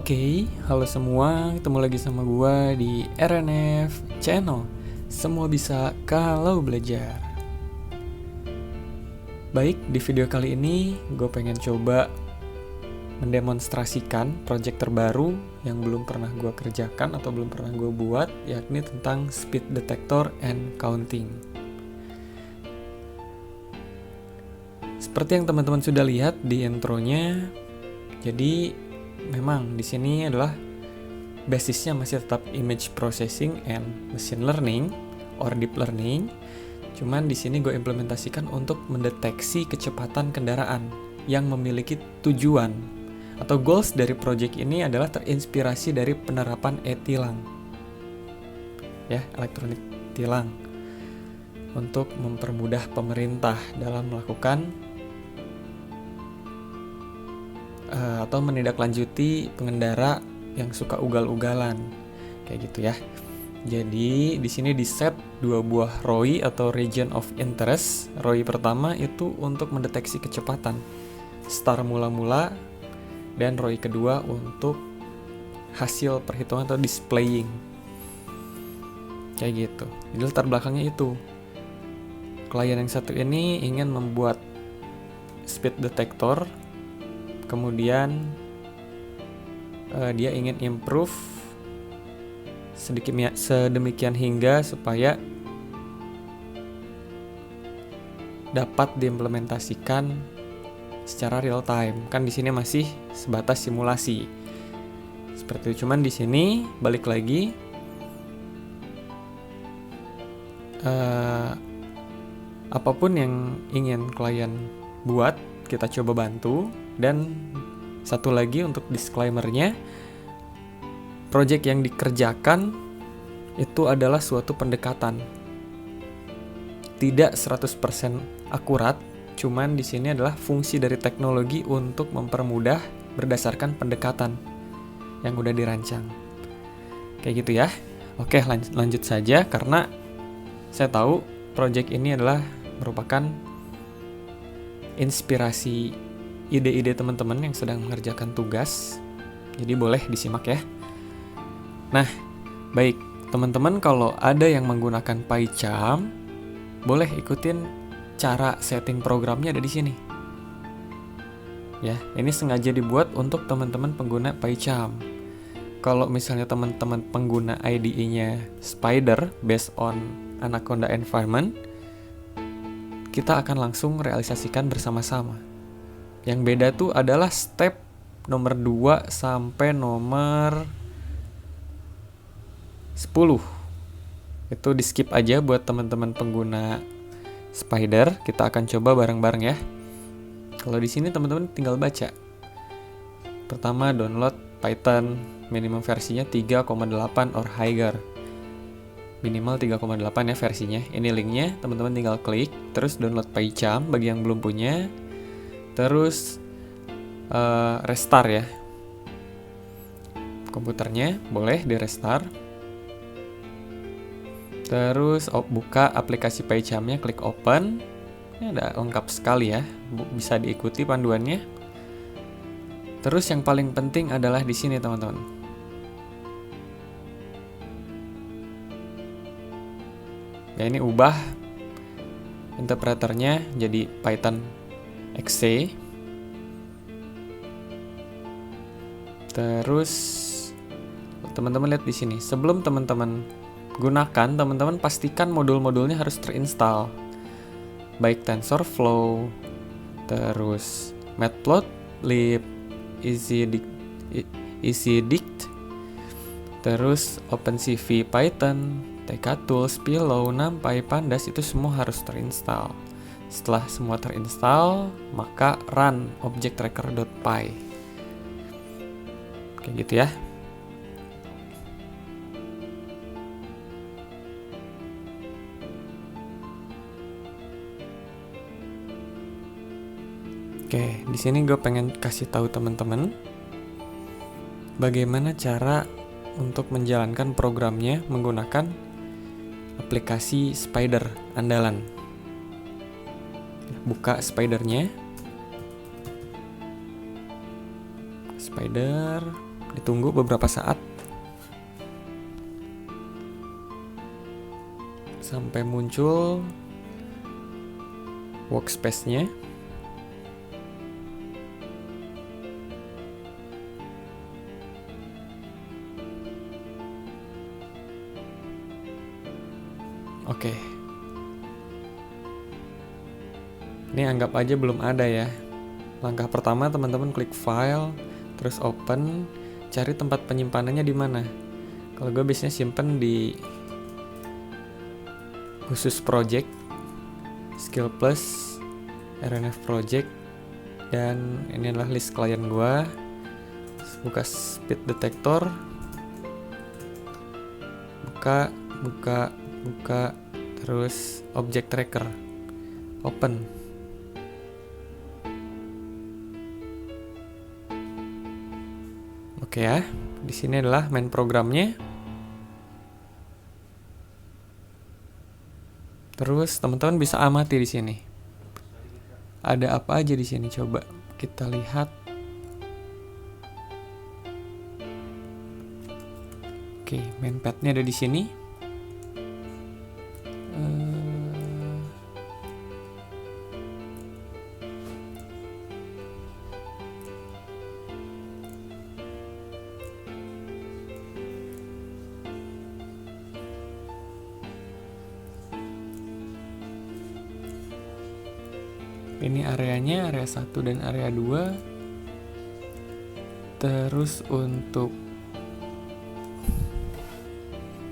Oke, halo semua, ketemu lagi sama gua di RNF Channel. Semua bisa kalau belajar. Baik, di video kali ini gue pengen coba mendemonstrasikan project terbaru yang belum pernah gue kerjakan atau belum pernah gue buat, yakni tentang speed detector and counting. Seperti yang teman-teman sudah lihat di intronya, jadi memang di sini adalah basisnya masih tetap image processing and machine learning or deep learning. Cuman di sini gue implementasikan untuk mendeteksi kecepatan kendaraan yang memiliki tujuan atau goals dari project ini adalah terinspirasi dari penerapan e-tilang. Ya, elektronik tilang untuk mempermudah pemerintah dalam melakukan atau menindaklanjuti pengendara yang suka ugal-ugalan kayak gitu ya. Jadi di sini di set dua buah ROI atau region of interest. ROI pertama itu untuk mendeteksi kecepatan start mula-mula, dan ROI kedua untuk hasil perhitungan atau displaying kayak gitu. Jadi latar belakangnya itu, klien yang satu ini ingin membuat speed detector, kemudian dia ingin improve sedemikian hingga supaya dapat diimplementasikan secara real time. Kan di sini masih sebatas simulasi. Seperti itu. Cuman di sini balik lagi apapun yang ingin klien buat, kita coba bantu. Dan satu lagi untuk disclaimer-nya, project yang dikerjakan itu adalah suatu pendekatan. Tidak 100% akurat, cuman di sini adalah fungsi dari teknologi untuk mempermudah berdasarkan pendekatan yang udah dirancang. Kayak gitu ya. Oke, lanjut saja karena saya tahu project ini adalah merupakan inspirasi ide-ide teman-teman yang sedang mengerjakan tugas. Jadi boleh disimak ya. Nah, baik, teman-teman kalau ada yang menggunakan PyCharm, boleh ikutin cara setting programnya ada di sini. Ya, ini sengaja dibuat untuk teman-teman pengguna PyCharm. Kalau misalnya teman-teman pengguna IDE-nya Spider based on Anaconda environment, kita akan langsung realisasikan bersama-sama. Yang beda tuh adalah step nomor 2 sampai nomor 10. Itu di skip aja buat teman-teman pengguna Spider. Kita akan coba bareng-bareng ya. Kalau di sini teman-teman tinggal baca. Pertama, download Python, minimum versinya 3,8 or higher. Minimal 3,8 ya versinya. Ini linknya, teman-teman tinggal klik, terus download PyCharm bagi yang belum punya. Terus restart ya komputernya, boleh di restart. Terus buka aplikasi PyCharm-nya, klik open. Ini ada lengkap sekali ya, bisa diikuti panduannya. Terus yang paling penting adalah di sini teman-teman. Ya, ini ubah interpreternya jadi Python XC. Terus teman-teman lihat di sini. Sebelum teman-teman gunakan, teman-teman pastikan modul-modulnya harus terinstall. Baik TensorFlow, terus Matplotlib, EasyDict, terus OpenCV Python, TKTools, Pillow, NumPy, Pandas, itu semua harus terinstall. Setelah semua terinstall, maka run objecttracker.py. Kayak gitu ya. Oke, di sini gue pengen kasih tahu teman-teman bagaimana cara untuk menjalankan programnya menggunakan aplikasi Spider andalan. Buka Spidernya. Spider, Ditunggu beberapa saat sampai muncul workspace-nya. Oke. Ini anggap aja belum ada ya. Langkah pertama teman-teman klik file, terus open, cari tempat penyimpanannya di mana. Kalau gue biasanya simpen di khusus project, skill plus, RNF project, dan ini adalah list klien gue. Buka speed detector, buka, terus object tracker, open. Oke ya, di sini adalah main programnya. Terus teman-teman bisa amati di sini. Ada apa aja di sini, coba kita lihat. Oke, main pad-nya ada di sini. Ini areanya, area 1 dan area 2. Terus untuk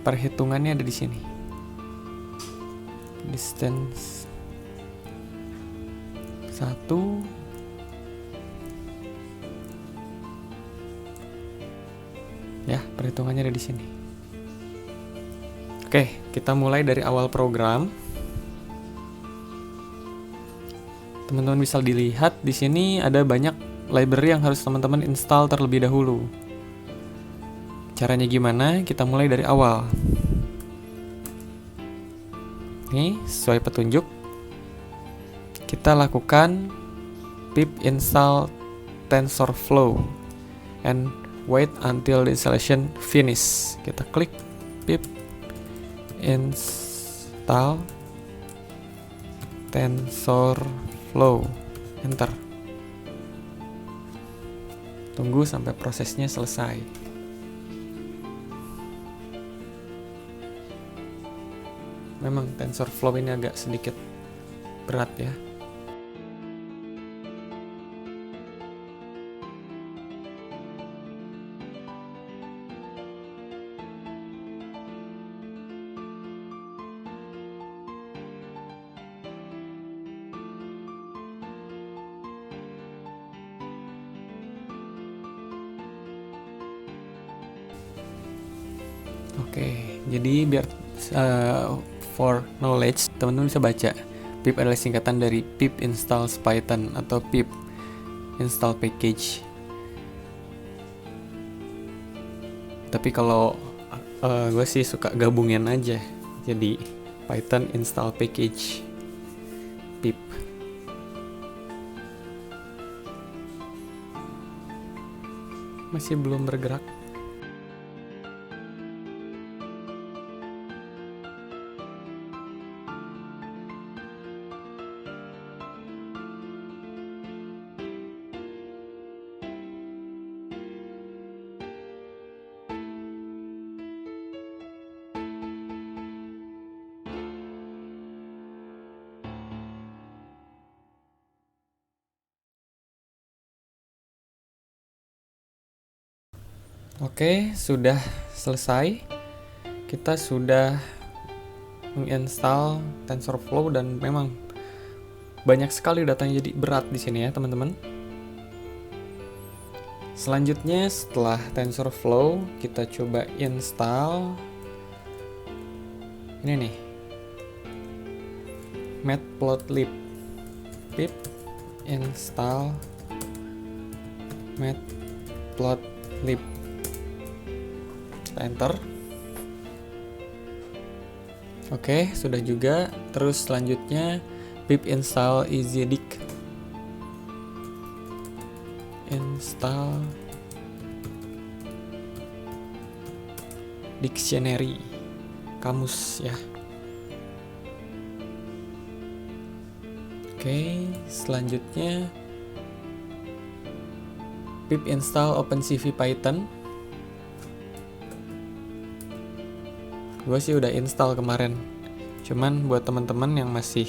perhitungannya ada di sini. Distance 1. Ya, perhitungannya ada di sini. Oke, kita mulai dari awal program. Teman-teman bisa dilihat di sini ada banyak library yang harus teman-teman install terlebih dahulu. Caranya gimana? Kita mulai dari awal. Nih, sesuai petunjuk. Kita lakukan pip install TensorFlow and wait until the installation finish. Kita klik pip install TensorFlow, enter. Tunggu sampai prosesnya selesai. Memang TensorFlow ini agak sedikit berat ya. Oke, jadi biar for knowledge, teman-teman bisa baca. Pip adalah singkatan dari pip install Python atau pip install package. Tapi kalau gue sih suka gabungin aja, jadi Python install package pip. Masih belum bergerak. Oke, sudah selesai. Kita sudah menginstal TensorFlow dan memang banyak sekali datanya, jadi berat di sini ya, teman-teman. Selanjutnya setelah TensorFlow, kita coba install ini nih, Matplotlib. Pip install Matplotlib. Enter. Oke, sudah juga. Terus selanjutnya pip install EasyDict. Install dictionary, kamus ya. Oke, selanjutnya pip install OpenCV Python. Gue sih udah install kemarin, cuman buat teman-teman yang masih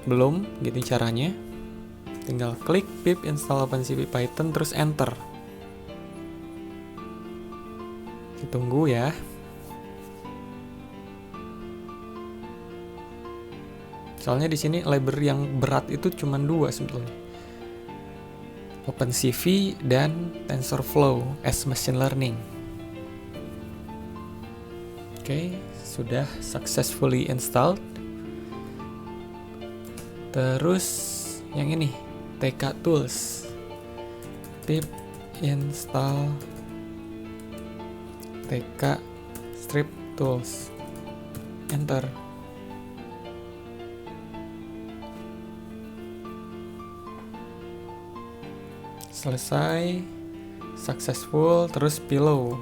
belum, gini caranya. Tinggal klik pip install OpenCV Python terus enter. Ditunggu ya. Soalnya di sini library yang berat itu cuma 2 sebetulnya. OpenCV dan TensorFlow as machine learning. Oke, sudah successfully installed. Terus yang ini, TK Tools. Pip install TK Strip Tools. Enter. Selesai, successful, terus pillow.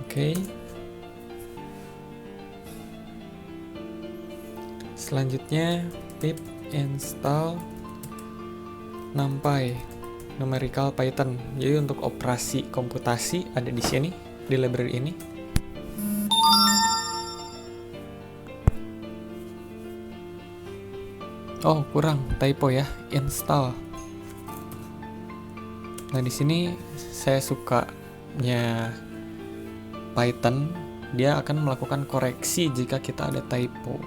Oke. Selanjutnya pip install NumPy, numerical Python. Jadi untuk operasi komputasi ada di sini, di library ini. Oh, kurang typo ya, install. Nah, di sini saya sukanya Python, dia akan melakukan koreksi jika kita ada typo.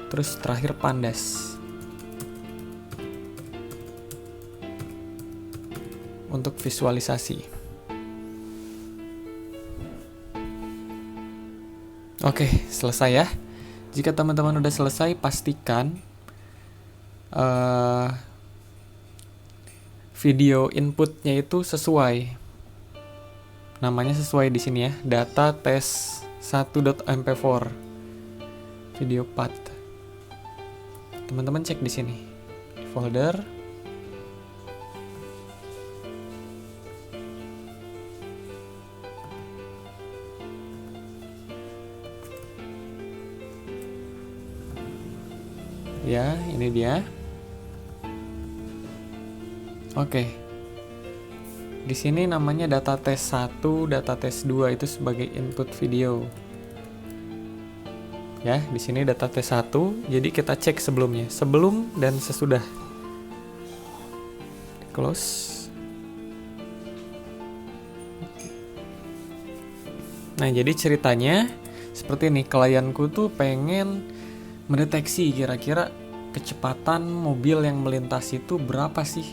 Terus terakhir pandas. Untuk visualisasi. Oke, selesai ya. Jika teman-teman udah selesai, pastikan video inputnya itu sesuai. Namanya sesuai di sini ya, data tes 1.mp4 video path. Teman-teman cek di sini, folder. Ya, ini dia. Oke. Di sini namanya data tes 1, data tes 2 itu sebagai input video. Ya, di sini data tes 1, jadi kita cek sebelumnya, sebelum dan sesudah. Close. Nah, jadi ceritanya seperti ini, klienku tuh pengen mendeteksi kira-kira kecepatan mobil yang melintas itu berapa sih.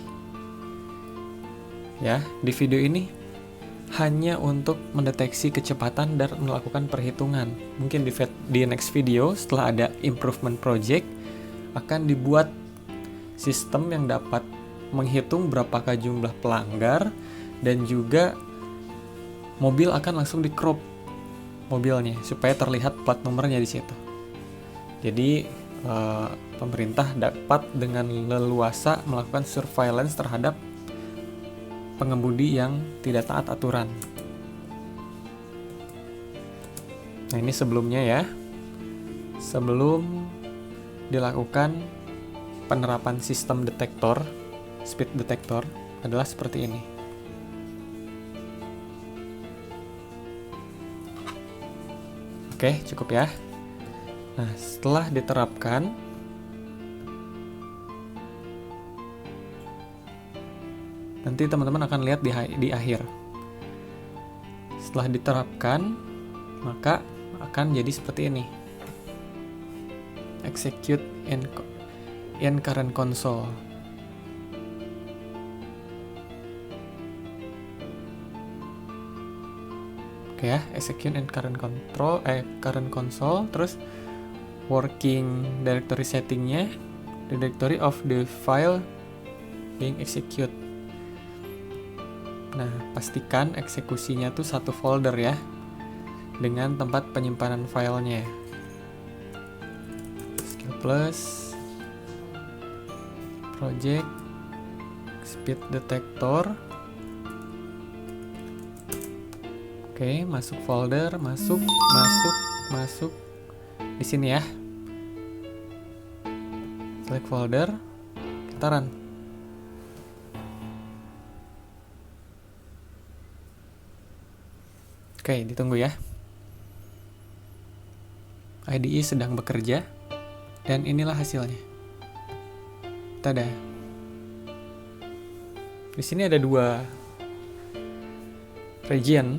Ya, di video ini hanya untuk mendeteksi kecepatan dan melakukan perhitungan. Mungkin di next video setelah ada improvement project akan dibuat sistem yang dapat menghitung berapakah jumlah pelanggar dan juga mobil akan langsung di crop mobilnya supaya terlihat plat nomornya di situ. Jadi pemerintah dapat dengan leluasa melakukan surveillance terhadap pengemudi yang tidak taat aturan. Nah, ini sebelumnya ya. Sebelum dilakukan penerapan sistem detektor, speed detector adalah seperti ini. Oke, cukup ya. Nah, setelah diterapkan, nanti teman-teman akan lihat di akhir. Setelah diterapkan, maka akan jadi seperti ini. Execute in current console. Oke ya, execute in current console, terus working directory settingnya, the directory of the file being execute. Nah, pastikan eksekusinya tuh satu folder ya, dengan tempat penyimpanan filenya. Skill plus, project, speed detector. Oke, masuk folder, masuk di sini ya. Select folder, kita run. Oke, ditunggu ya. IDE sedang bekerja dan inilah hasilnya. Tada. Di sini ada 2 region.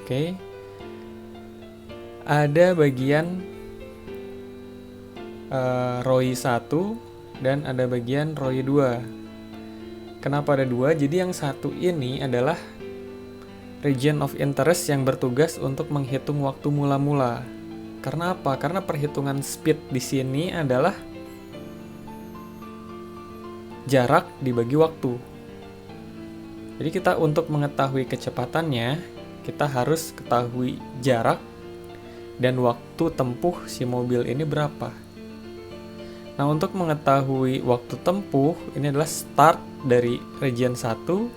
Oke. Ada bagian ROI 1 dan ada bagian ROI 2. Kenapa ada 2? Jadi yang satu ini adalah region of interest yang bertugas untuk menghitung waktu mula-mula. Karena apa? Karena perhitungan speed di sini adalah jarak dibagi waktu. Jadi kita untuk mengetahui kecepatannya, kita harus ketahui jarak dan waktu tempuh si mobil ini berapa. Nah, untuk mengetahui waktu tempuh, ini adalah start dari region 1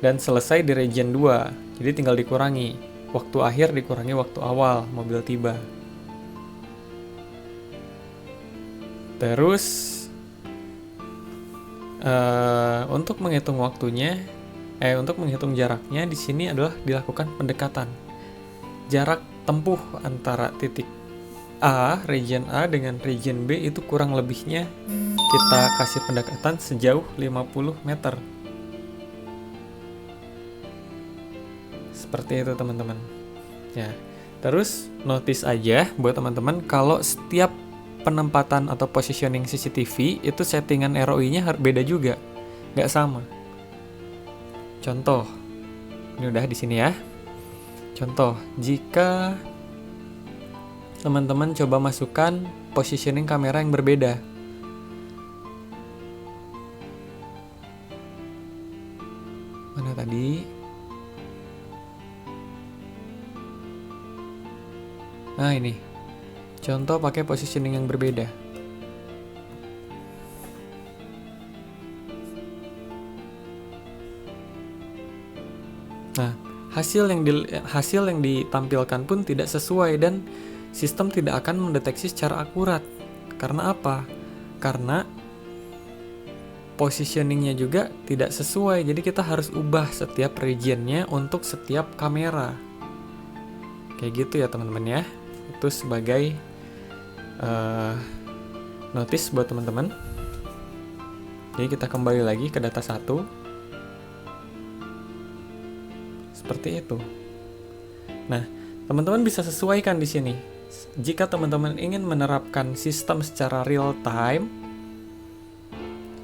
dan selesai di region 2. Jadi tinggal dikurangi. Waktu akhir dikurangi waktu awal mobil tiba. Terus untuk menghitung waktunya, untuk menghitung jaraknya di sini adalah dilakukan pendekatan. Jarak tempuh antara titik A, region A dengan region B itu kurang lebihnya kita kasih pendekatan sejauh 50 meter. Seperti itu teman-teman. Ya, terus notice aja buat teman-teman kalau setiap penempatan atau positioning CCTV itu settingan ROI-nya beda juga, nggak sama. Contoh, ini udah di sini ya. Contoh, jika teman-teman coba masukkan positioning kamera yang berbeda. Mana tadi? Nah ini, contoh pakai positioning yang berbeda. Nah, hasil yang ditampilkan pun tidak sesuai dan sistem tidak akan mendeteksi secara akurat. Karena apa? Karena positioningnya juga tidak sesuai. Jadi kita harus ubah setiap regionnya untuk setiap kamera. Kayak gitu ya teman-teman ya. Itu sebagai notice buat teman-teman. Jadi kita kembali lagi ke data 1. Seperti itu. Nah, teman-teman bisa sesuaikan di sini. Jika teman-teman ingin menerapkan sistem secara real time,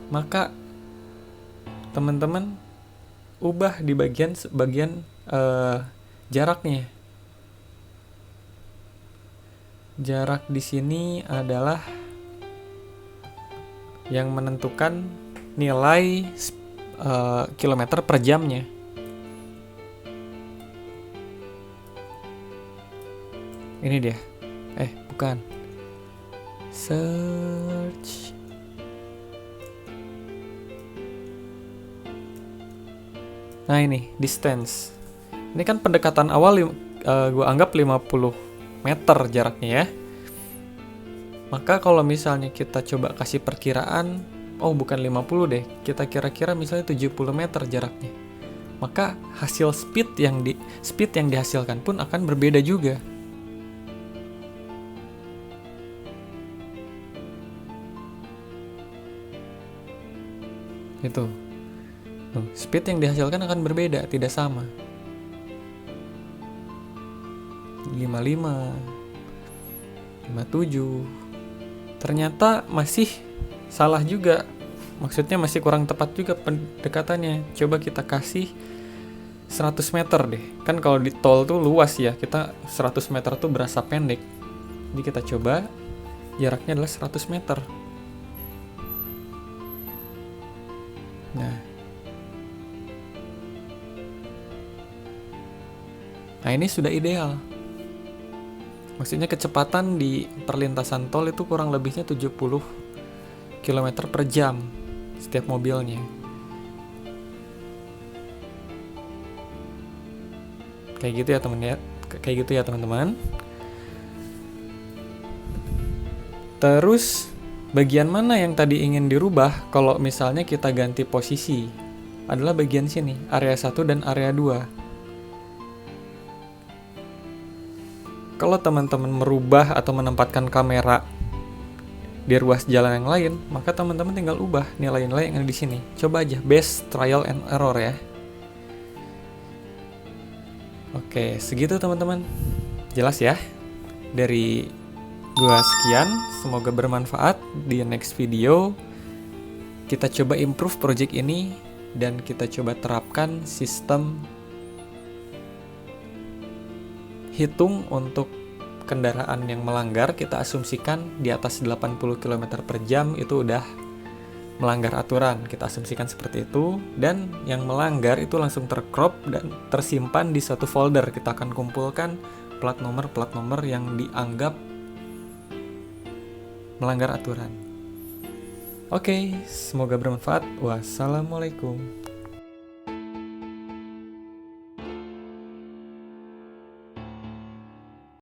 maka teman-teman ubah di bagian jaraknya. Jarak di sini adalah yang menentukan nilai kilometer per jamnya. Ini dia. Bukan. Search. Nah ini, distance. Ini kan pendekatan awal gue anggap 50 meter jaraknya ya. Maka kalau misalnya kita coba kasih perkiraan, bukan 50 deh, kita kira-kira misalnya 70 meter jaraknya. Maka hasil speed yang dihasilkan pun akan berbeda juga. Itu. Speed yang dihasilkan akan berbeda, tidak sama. 55, 57. Ternyata masih salah juga. Maksudnya masih kurang tepat juga pendekatannya. Coba kita kasih 100 meter deh. Kan kalau di tol tuh luas ya. Kita 100 meter tuh berasa pendek. Jadi kita coba jaraknya adalah 100 meter. Nah ini sudah ideal. Maksudnya kecepatan di perlintasan tol itu kurang lebihnya 70 km per jam setiap mobilnya. Kayak gitu ya teman-teman. Terus bagian mana yang tadi ingin dirubah kalau misalnya kita ganti posisi? Adalah bagian sini, area 1 dan area 2. Kalau teman-teman merubah atau menempatkan kamera di ruas jalan yang lain, maka teman-teman tinggal ubah nilai-nilai yang ada di sini. Coba aja, base trial and error ya. Oke, segitu teman-teman. Jelas ya? Dari gua sekian, semoga bermanfaat. Di next video kita coba improve project ini dan kita coba terapkan sistem hitung untuk kendaraan yang melanggar. Kita asumsikan di atas 80 km per jam itu udah melanggar aturan, kita asumsikan seperti itu. Dan yang melanggar itu langsung tercrop dan tersimpan di suatu folder. Kita akan kumpulkan plat nomor yang dianggap melanggar aturan. Oke, semoga bermanfaat. Wassalamualaikum.